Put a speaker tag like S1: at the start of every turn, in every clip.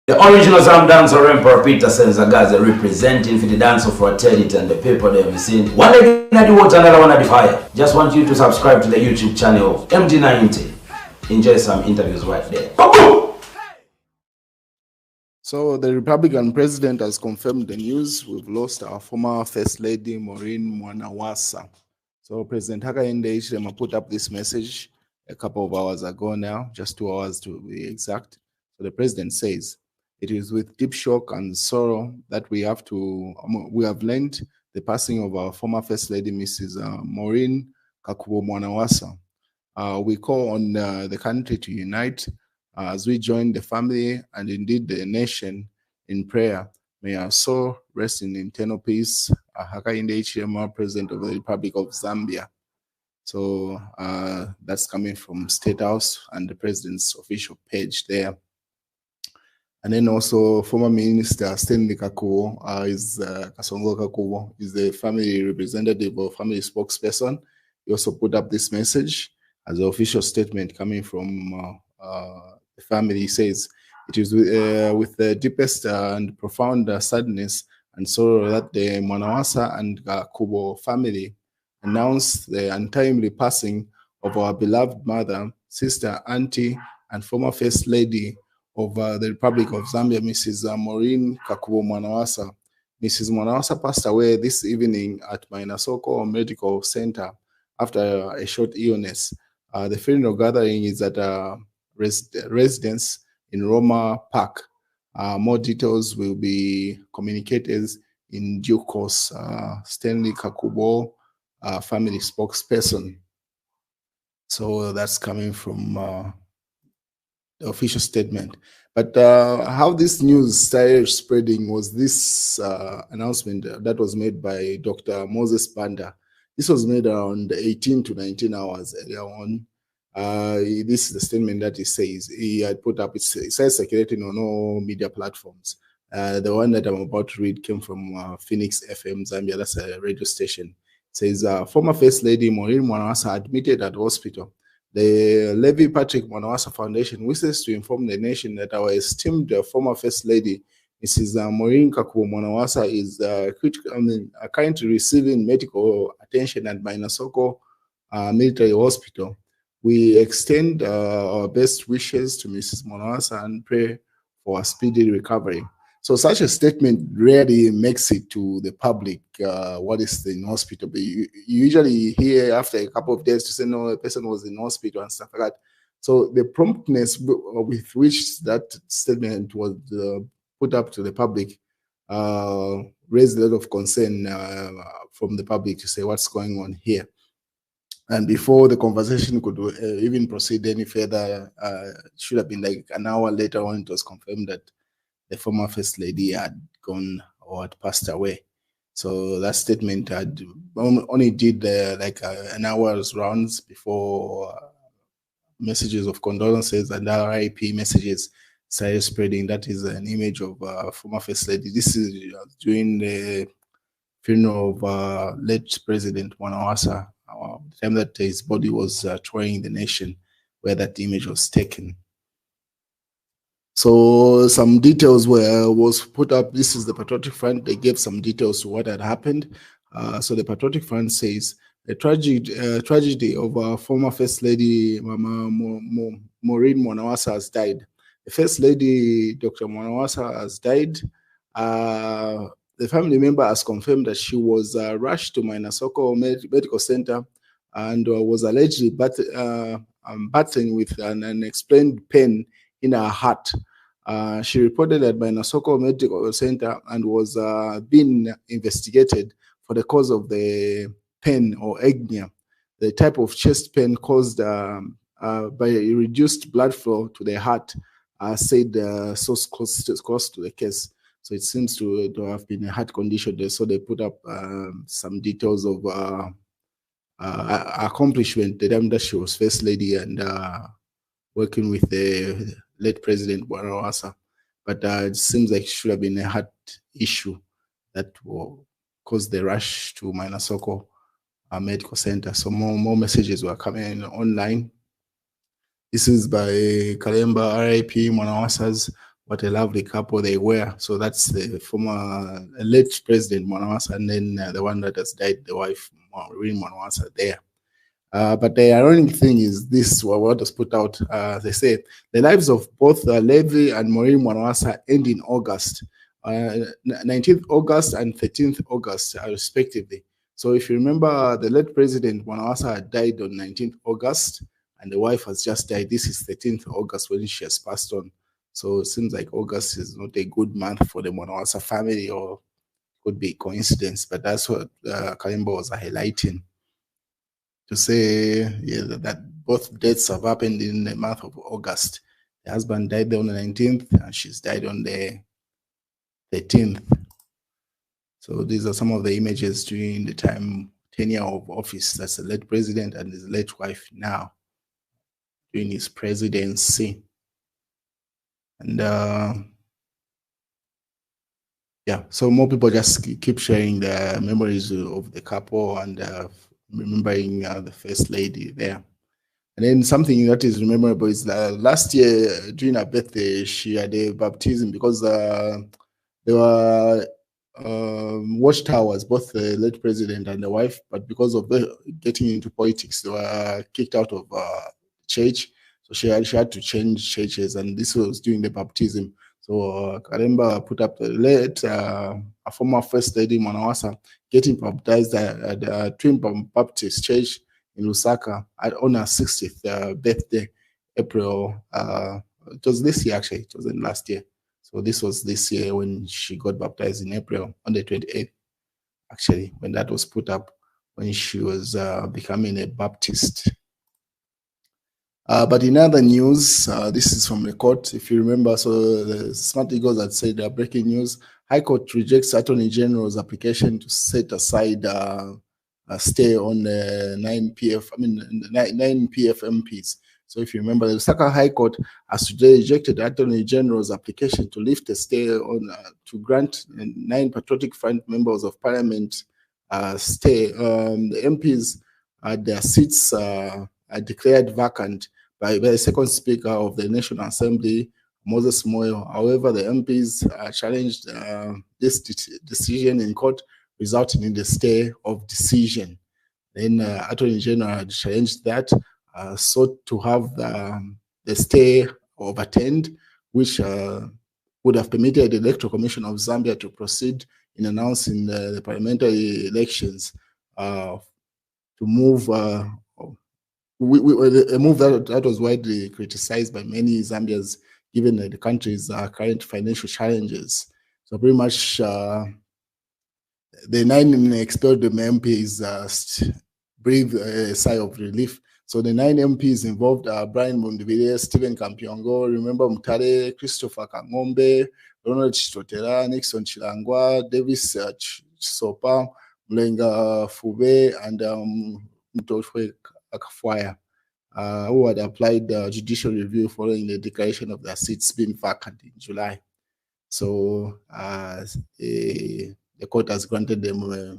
S1: The original Zam dancer Emperor Peter Senzagaze representing for the dance of fraternity and the paper they have seen. One leg in the water, another one at the fire. Just want you to subscribe to the YouTube channel MD90. Enjoy some interviews right there.
S2: So the Republican president has confirmed the news. We've lost our former First Lady, Maureen Mwanawasa. So President Hakainde Hichilema put up this message a couple of hours ago now, just 2 hours to be exact. So the president says, "It is with deep shock and sorrow that we have learned the passing of our former First Lady, Mrs. Maureen Kakubo Mwanawasa. We call on the country to unite as we join the family and indeed the nation in prayer. May our soul rest in eternal peace." Hakainde Hichilema, President of the Republic of Zambia. So that's coming from State House and the president's official page there. And then also former Minister Stanley Kakubo Kasongo Kakubo is the family representative or family spokesperson. He also put up this message as an official statement coming from the family. He says, "It is with the deepest and profound sadness and sorrow that the Mwanawasa and Kakubo family announced the untimely passing of our beloved mother, sister, auntie, and former First Lady of the Republic of Zambia, Mrs. Maureen Kakubo Mwanawasa. Mrs. Mwanawasa passed away this evening at Mainasoko Medical Center after a short illness. The funeral gathering is at a residence in Roma Park. More details will be communicated in due course." Stanley Kakubo, family spokesperson. So that's coming from the official statement. But how this news started spreading was this announcement that was made by Dr. Moses Banda. This was made around 18 to 19 hours earlier on. This is the statement that he says. He had put up, it says circulating on all media platforms. The one that I'm about to read came from Phoenix FM Zambia, that's a radio station. It says, "Former First Lady Maureen Mwanawasa admitted at hospital. The Levi Patrick Mwanawasa Foundation wishes to inform the nation that our esteemed former First Lady, Mrs. Maureen Kakubo Mwanawasa, is currently receiving medical attention at Mainasoko Military Hospital. We extend our best wishes to Mrs. Mwanawasa and pray for a speedy recovery." So such a statement rarely makes it to the public, what is in hospital. But you usually hear after a couple of days to say, no, a person was in hospital and stuff like that. So the promptness with which that statement was put up to the public raised a lot of concern from the public to say what's going on here. And before the conversation could even proceed any further, it should have been like an hour later on, it was confirmed that the former First Lady had gone or had passed away. So that statement had only did like an hour's rounds before messages of condolences and RIP messages started spreading. That is an image of former First Lady. This is during the funeral of late President Mwanawasa, the time that his body was touring the nation, where that image was taken. So some details was put up. This is the Patriotic Front. They gave some details to what had happened. So the Patriotic Front says the tragedy of our former First Lady, Mama Maureen Mwanawasa, has died. The First Lady, Dr. Mwanawasa, has died. The family member has confirmed that she was rushed to Mainasoko Medical Center and was allegedly battling with an unexplained pain in her heart. She reported at Mainasoko Medical Center and was being investigated for the cause of the pain or agnia, the type of chest pain caused by a reduced blood flow to the heart, said source close to the case. So it seems to have been a heart condition there. So they put up some details of accomplishment, the time that she was First Lady and working with the late President Mwanawasa. But it seems like it should have been a heart issue that caused the rush to Mainasoko Medical Center. So more messages were coming online. This is by Kalemba, RIP Mwanawasa's what a lovely couple they were. So that's the former late President Mwanawasa, and then the one that has died, the wife, Maureen Mwanawasa, there. But the ironic thing is this, what was put out, they say, the lives of both Levi and Maureen Mwanawasa end in August, 19th August and 13th August, respectively. So if you remember, the late President Mwanawasa had died on 19th August, and the wife has just died. This is 13th August when she has passed on. So it seems like August is not a good month for the Mwanawasa family, or could be coincidence, but that's what Kalimba was highlighting, to say that both deaths have happened in the month of August. The husband died on the 19th, and she's died on the 13th. So these are some of the images during the tenure of office. That's the late president and his late wife now during his presidency. And yeah, so more people just keep sharing the memories of the couple and remembering the first lady there. And then something that is memorable is that last year during her birthday, she had a baptism, because there were watchtowers, both the late president and the wife, but because of getting into politics, they were kicked out of church. So she had to change churches, and this was during the baptism. So Kalemba put up a former First Lady Mwanawasa getting baptized at the Twin Baptist Church in Lusaka on her 60th birthday, April. It was this year, actually. It wasn't last year. So this was this year when she got baptized in April on the 28th, actually, when that was put up, when she was becoming a Baptist. But in other news, this is from the court, if you remember. So the Smart Eagles had said breaking news: High Court rejects Attorney General's application to set aside a stay on 9 PF MPs. So if you remember, the Lusaka High Court has today rejected the Attorney General's application to lift a stay on to grant 9 Patriotic Front members of Parliament stay. The MPs their seats are declared vacant by the second Speaker of the National Assembly, Moses Moyo. However, the MPs challenged this decision in court, resulting in the stay of decision. Then Attorney General had challenged that, sought to have the stay overturned, which would have permitted the Electoral Commission of Zambia to proceed in announcing the parliamentary elections, to move a move that was widely criticized by many Zambians, given the country's current financial challenges. So pretty much the 9 expelled MPs breathe a sigh of relief. So the 9 MPs involved are Brian Mundivile, Stephen Kampiongo, remember Mutare, Christopher Kangombe, Ronald Chitotera, Nixon Chilangwa, Davis Chisopa, Mlenga Fube, and Mtoshwe Akafwaya, who had applied judicial review following the declaration of their seats being vacant in July. So the court has granted them a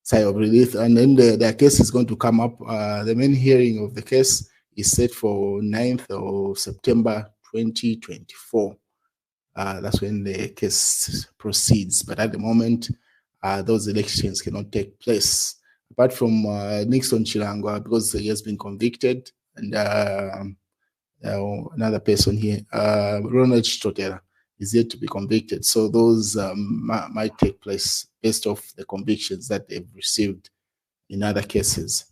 S2: sigh of relief, and then their case is going to come up. The main hearing of the case is set for 9th of September 2024. That's when the case proceeds. But at the moment, those elections cannot take place. Apart from Nixon Chilangwa, because he has been convicted, and another person here, Ronald Chitotera, is yet to be convicted. So those might take place based off the convictions that they've received in other cases.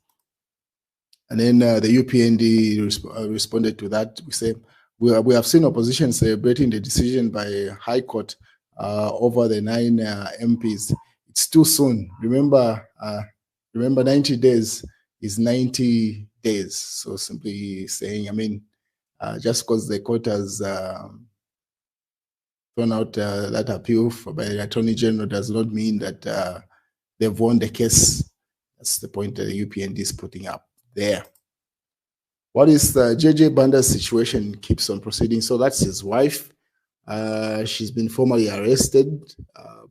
S2: And then the UPND responded to that. We say, we have seen opposition celebrating the decision by High Court over the 9 MPs. It's too soon. Remember 90 days is 90 days. So simply saying, I mean, just because the court has thrown out that appeal by the Attorney General does not mean that they've won the case. That's the point that the UPND is putting up there. What is the JJ Banda's situation keeps on proceeding? So that's his wife. She's been formally arrested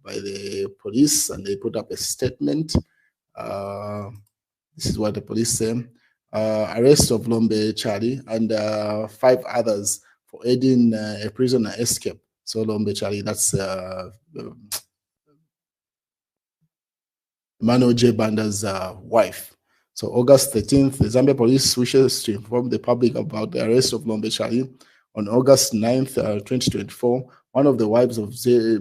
S2: by the police, and they put up a statement. This is what the police say. Arrest of Lombe Chari and 5 others for aiding a prisoner escape. So Lombe Charlie, that's Emmanuel J. Banda's wife. So August 13th, the Zambia police wishes to inform the public about the arrest of Lombe Charlie. On August 9th, 2024, one of the wives of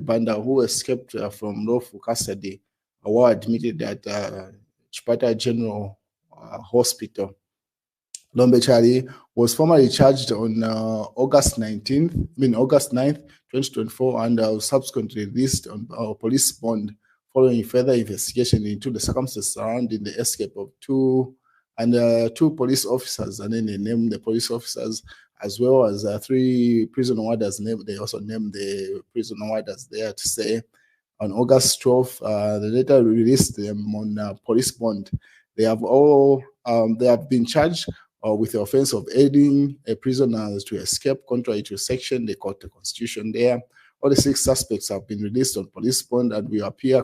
S2: Banda who escaped from lawful custody were admitted at Chipata General Hospital. Lombe Charlie was formally charged on August 9th, 2024, and was subsequently released on police bond following further investigation into the circumstances surrounding the escape of two police officers, and then they named the police officers as well as 3 prison warders. They also named the prison warders there to say on August 12th, they later released them on police bond. They have been charged with the offense of aiding a prisoner to escape contrary to section, they quote the constitution there. All the 6 suspects have been released on police bond and will appear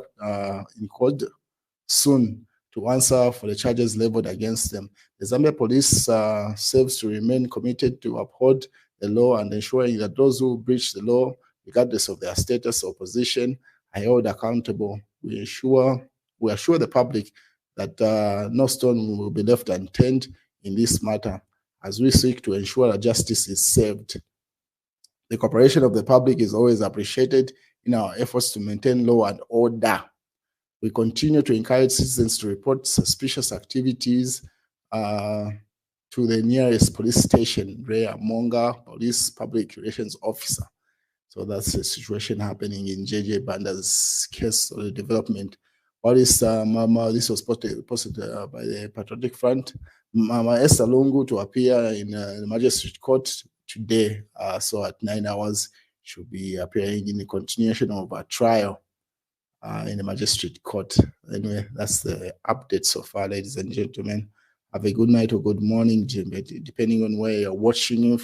S2: in court soon to answer for the charges leveled against them. The Zambia police serves to remain committed to uphold the law and ensuring that those who breach the law, regardless of their status or position, are held accountable. We assure the public that no stone will be left unturned in this matter as we seek to ensure that justice is served. The cooperation of the public is always appreciated in our efforts to maintain law and order. We continue to encourage citizens to report suspicious activities to the nearest police station, Rea Monga Police Public Relations Officer. So that's the situation happening in JJ Banda's case or the development. What is this was posted by the Patriotic Front. Mama Esther Lungu to appear in the Magistrate Court today. So at 9 hours, she'll be appearing in the continuation of a trial in the Magistrate Court. Anyway, that's the update so far, ladies and gentlemen. Have a good night or good morning, Jim, depending on where you're watching